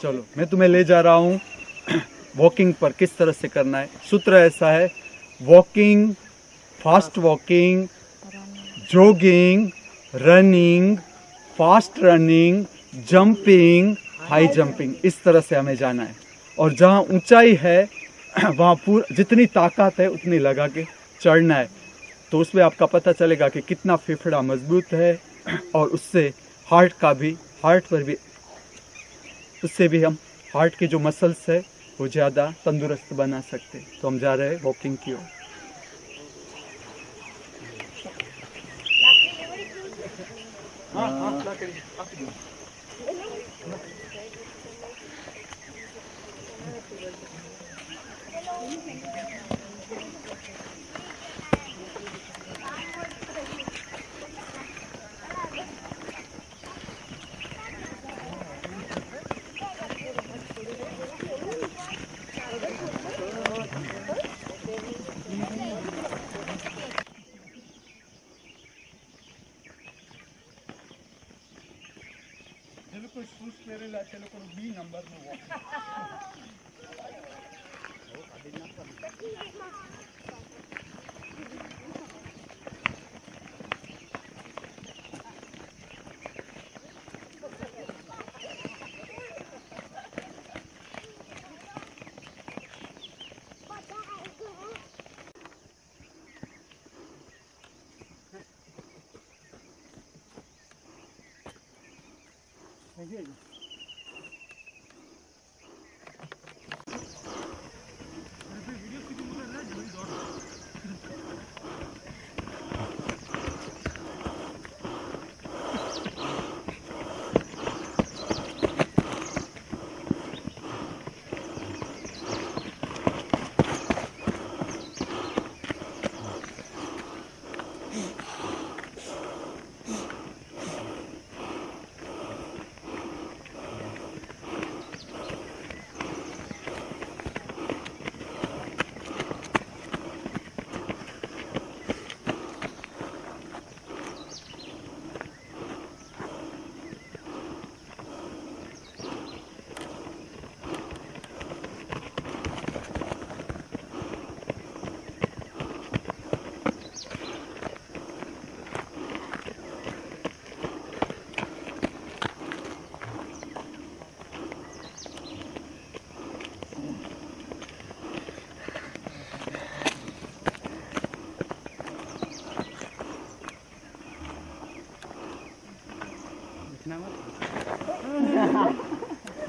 चलो मैं तुम्हें ले जा रहा हूँ वॉकिंग पर, किस तरह से करना है। सूत्र ऐसा है, walking, fast walking, jogging, running, fast running, jumping, high jumping, इस तरह से हमें जाना है। और जहाँ ऊंचाई है वहाँ जितनी ताकत है उतनी लगा के चढ़ना है। तो उसमें आपका पता चलेगा कि कितना फेफड़ा मजबूत है, और उससे हार्ट पर भी, उससे भी हम हार्ट के जो मसल्स है वो ज़्यादा तंदुरुस्त बना सकते। तो हम जा रहे हैं वॉकिंग की ओर। बी नंबर में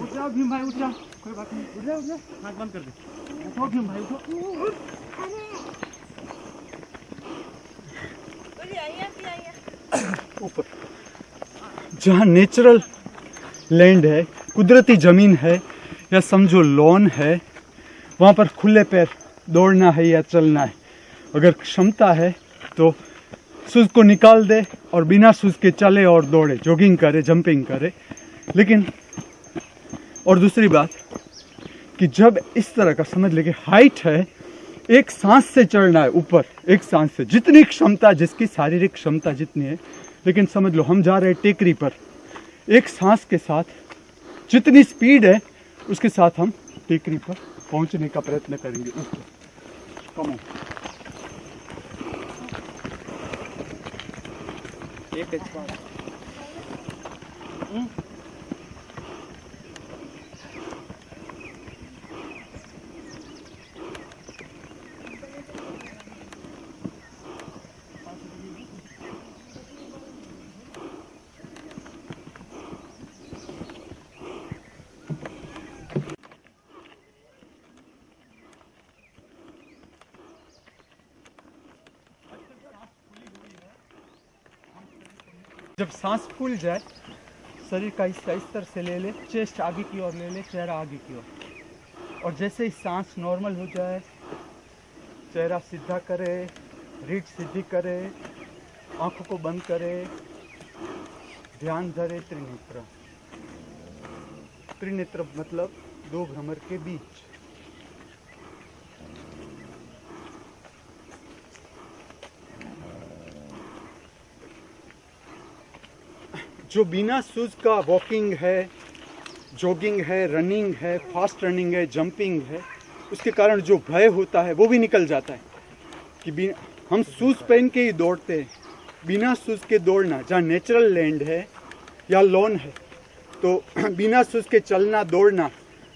उठ जाओ भीम भाई, उठ जाओ, कोई बात नहीं, उठ जाओ, हाथ बंद कर दे। उठो भीम भाई, उठो। ऊपर जहाँ नेचुरल लैंड है, कुदरती ज़मीन है, या समझो लॉन है, वहाँ पर खुले पैर दौड़ना है या चलना है। अगर क्षमता है तो शूज़ को निकाल दे और बिना शूज़ के चले और दौड़े, जॉगिंग करे, जंपिंग करे। लेकिन और दूसरी बात कि जब इस तरह का समझ ले कि हाइट है, एक सांस से चढ़ना है ऊपर, एक सांस से, जितनी क्षमता, जिसकी शारीरिक क्षमता जितनी है। लेकिन समझ लो हम जा रहे हैं टेकरी पर, एक सांस के साथ जितनी स्पीड है उसके साथ हम टेकरी पर पहुंचने का प्रयत्न करेंगे ऊपर। कम एक जब सांस फूल जाए, शरीर का हिस्सा इस तरह से ले ले, चेस्ट आगे की ओर ले ले, चेहरा आगे की ओर। और जैसे ही सांस नॉर्मल हो जाए, चेहरा सीधा करे, रीढ़ सीधी करे, आंखों को बंद करे, ध्यान धरे त्रिनेत्र। त्रिनेत्र मतलब दो भ्रमर के बीच। जो बिना शूज का वॉकिंग है जॉगिंग है, रनिंग है, फास्ट रनिंग है, जंपिंग है, उसके कारण जो भय होता है वो भी निकल जाता है कि हम शूज़ पहन के ही दौड़ते हैं, बिना शूज़ के दौड़ना, जहाँ नेचुरल लैंड है या लॉन है, तो बिना शूज़ के चलना दौड़ना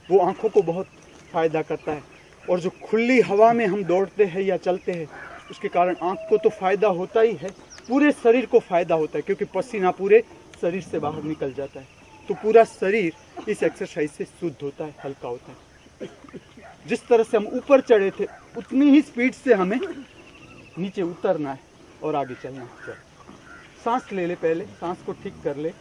वो आँखों को बहुत फ़ायदा करता है। और जो खुली हवा में हम दौड़ते हैं या चलते हैं उसके कारण आँख को तो फ़ायदा होता ही है, पूरे शरीर को फ़ायदा होता है, क्योंकि पसीना पूरे शरीर से बाहर निकल जाता है, तो पूरा शरीर इस एक्सरसाइज से शुद्ध होता है, हल्का होता है। जिस तरह से हम ऊपर चढ़े थे उतनी ही स्पीड से हमें नीचे उतरना है और आगे चलना है। सांस ले ले, पहले सांस को ठीक कर ले।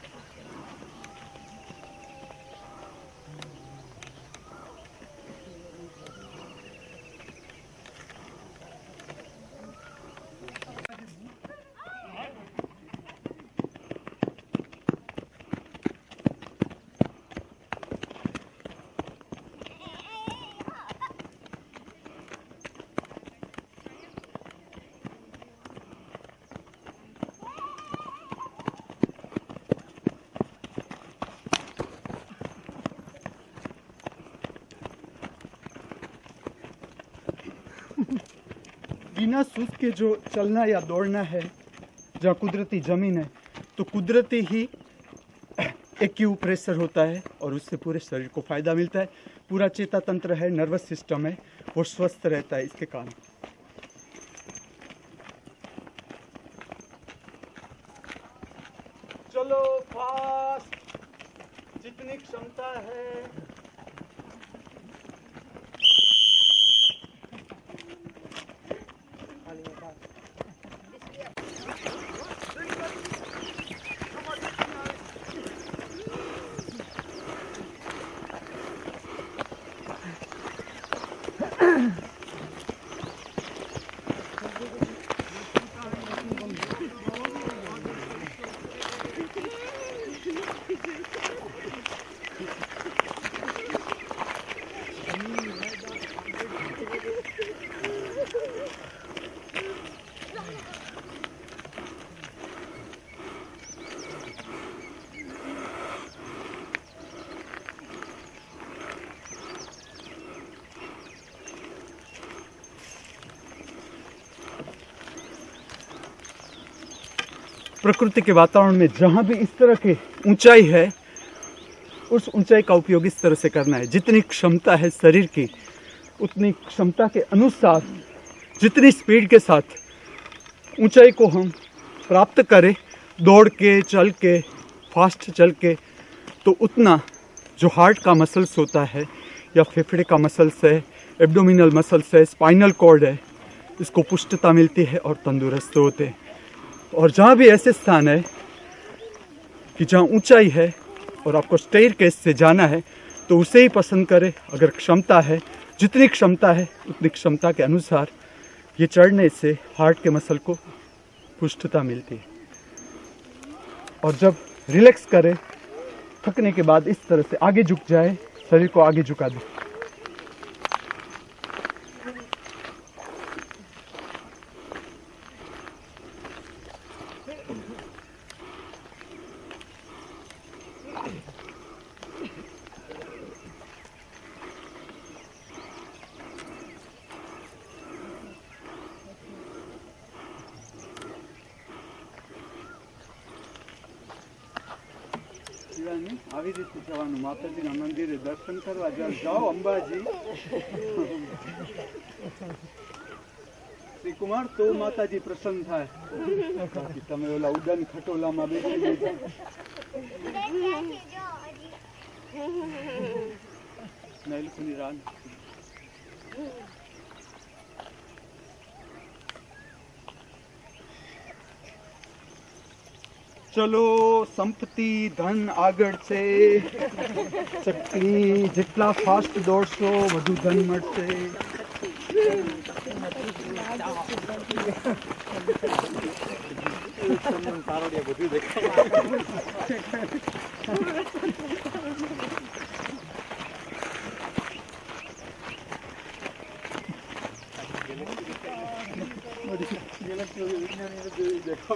बिना शूज़ के जो चलना या दौड़ना है, जहाँ कुदरती ज़मीन है, तो कुदरती ही एक्यूप्रेशर होता है और उससे पूरे शरीर को फ़ायदा मिलता है। पूरा चेता तंत्र है, नर्वस सिस्टम है, वो स्वस्थ रहता है इसके कारण। चलो फास्ट, जितनी क्षमता है। प्रकृति के वातावरण में जहाँ भी इस तरह की ऊंचाई है, उस ऊंचाई का उपयोग इस तरह से करना है। जितनी क्षमता है शरीर की, उतनी क्षमता के अनुसार जितनी स्पीड के साथ ऊंचाई को हम प्राप्त करें, दौड़ के, चल के, फास्ट चल के, तो उतना जो हार्ट का मसल्स होता है या फेफड़े का मसल्स है, एब्डोमिनल मसल्स है, स्पाइनल कॉर्ड है, इसको पुष्टता मिलती है और तंदुरुस्त होते हैं। और जहाँ भी ऐसे स्थान है कि जहाँ ऊंचाई है और आपको स्टेयरकेस से जाना है, तो उसे ही पसंद करें। अगर क्षमता है, जितनी क्षमता है उतनी क्षमता के अनुसार ये चढ़ने से हार्ट के मसल को पुष्टता मिलती है। और जब रिलैक्स करे, थकने के बाद इस तरह से आगे झुक जाए, शरीर को आगे झुका दे। આવી રીતે જવાનું, માતાજીના મંદિરે દર્શન કરવા જાઓ અંબાજી શ્રી કુમાર, તો માતાજી પ્રસન્ન થાય। તમે ઓલા ઉડન ખટોલામાં બેસી નૈલખુની રાન। चलो संपत्ति धन आगळ छे, शक्ति जेटला फास्ट दौड़शो वधु धन मळशे। देखा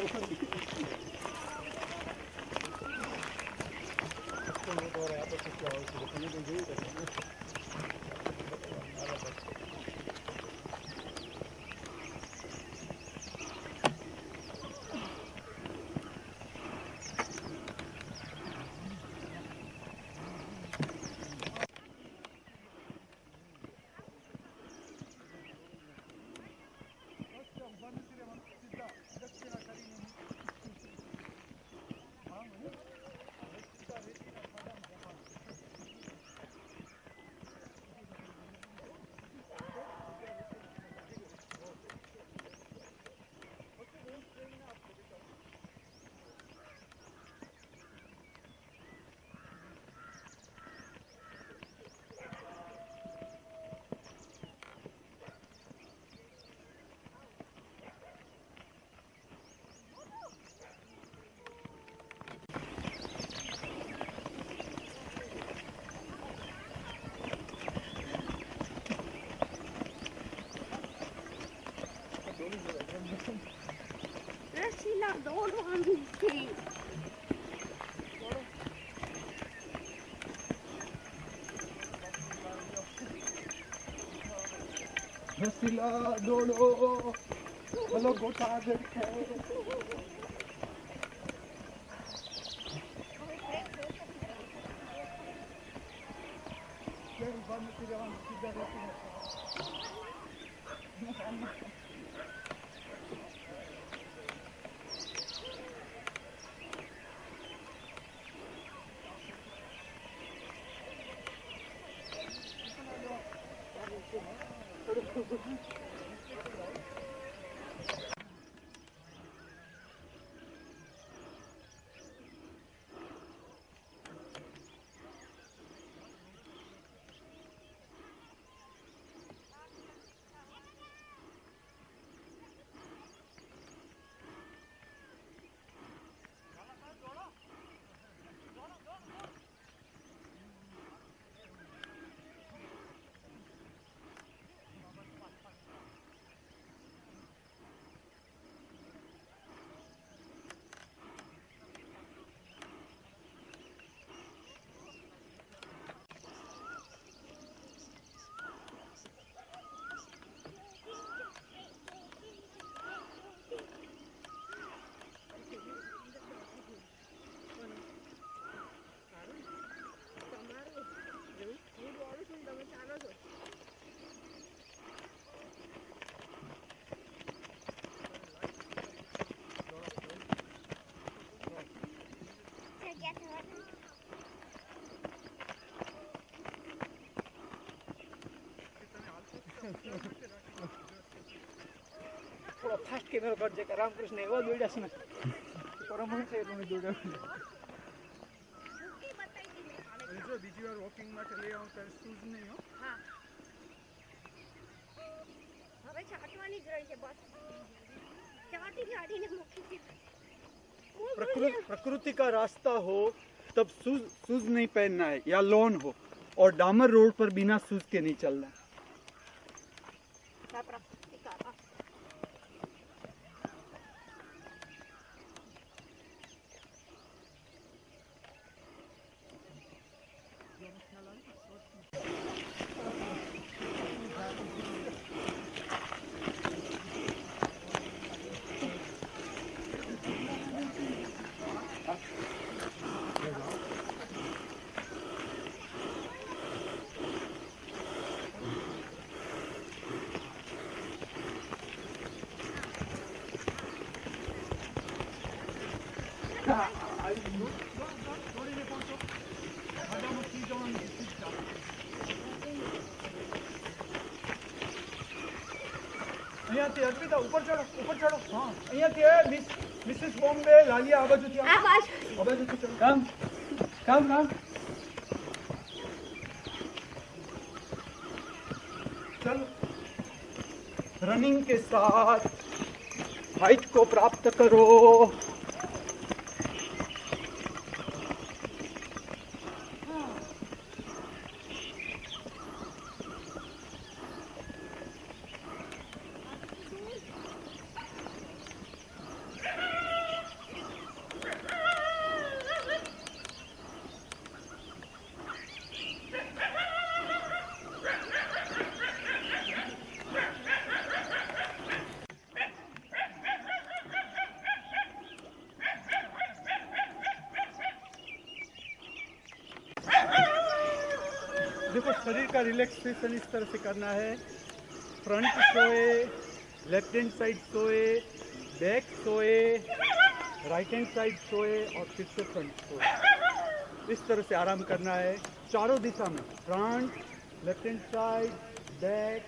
रसीला दोनों हम थी रसीला दौड़ो चलो गोटा देखे थोड़ा फास्ट कैमरा कर दिया रामकृष्ण एवं दौड़ा सुना परमहंस है तुम्हें दौड़ा जो बीजी बार वॉकिंग में चले आऊं तर शूज नहीं हो हाँ હવે ચાટવાની જ રહી છે બસ ચાટી ચાટીને મૂકી દીધી प्रकृति का रास्ता हो तब शूज नहीं पहनना है या लॉन हो और डामर रोड पर बिना शूज के नहीं चलना है અહીંયાથી અર્પિતા ઉપર ચડો હા અહીંયાથી મિસિસ બોમ્બે લાલિયા આ બાજુથી આ બાજુથી ચડો કામ चल रनिंग के साथ हाइट को प्राप्त करो आपको शरीर का रिलैक्सेशन इस तरह से करना है। फ्रंट सोए, लेफ्ट हैंड साइड सोए, बैक सोए, राइट हैंड साइड सोए और फिर से फ्रंट सोए। इस तरह से आराम करना है चारों दिशा में, front, left hand side, back.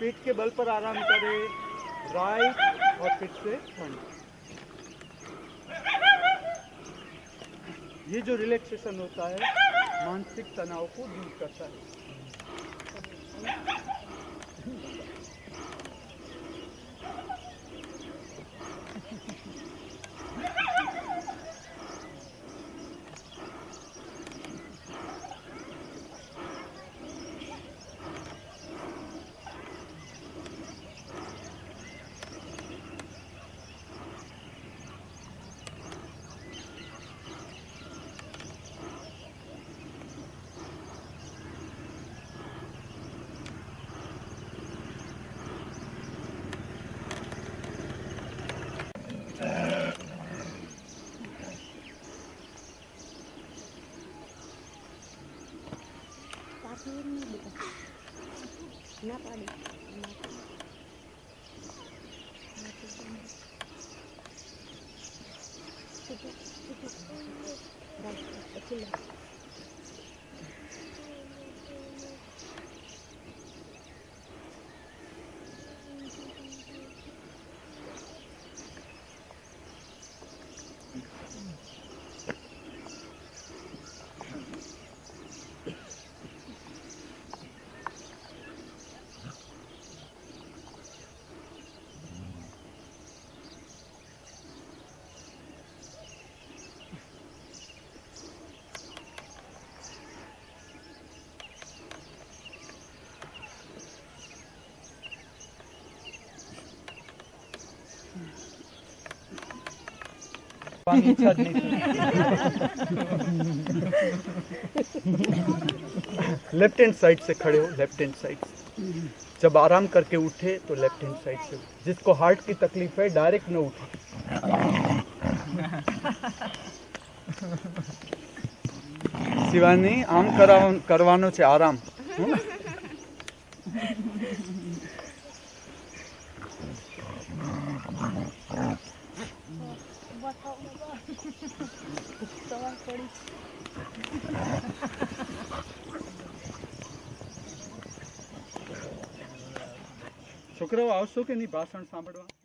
पीठ के बल पर आराम करें, राइट और फिर से फ्रंट। ये जो रिलैक्सेशन होता है मानसिक तनाव को दूर करता है। ના પાડી પછી इच्छा नहीं थी। लेफ्ट हैंड साइड से खड़े हो, लेफ्ट हैंड साइड से। जब आराम करके उठे तो लेफ्ट हैंड साइड से। जिसको हार्ट की तकलीफ है डायरेक्ट न उठे। शिवानी आम करवानो छे आराम। છોકરાઓ આવશો કે નહીં ભાષણ સાંભળવા?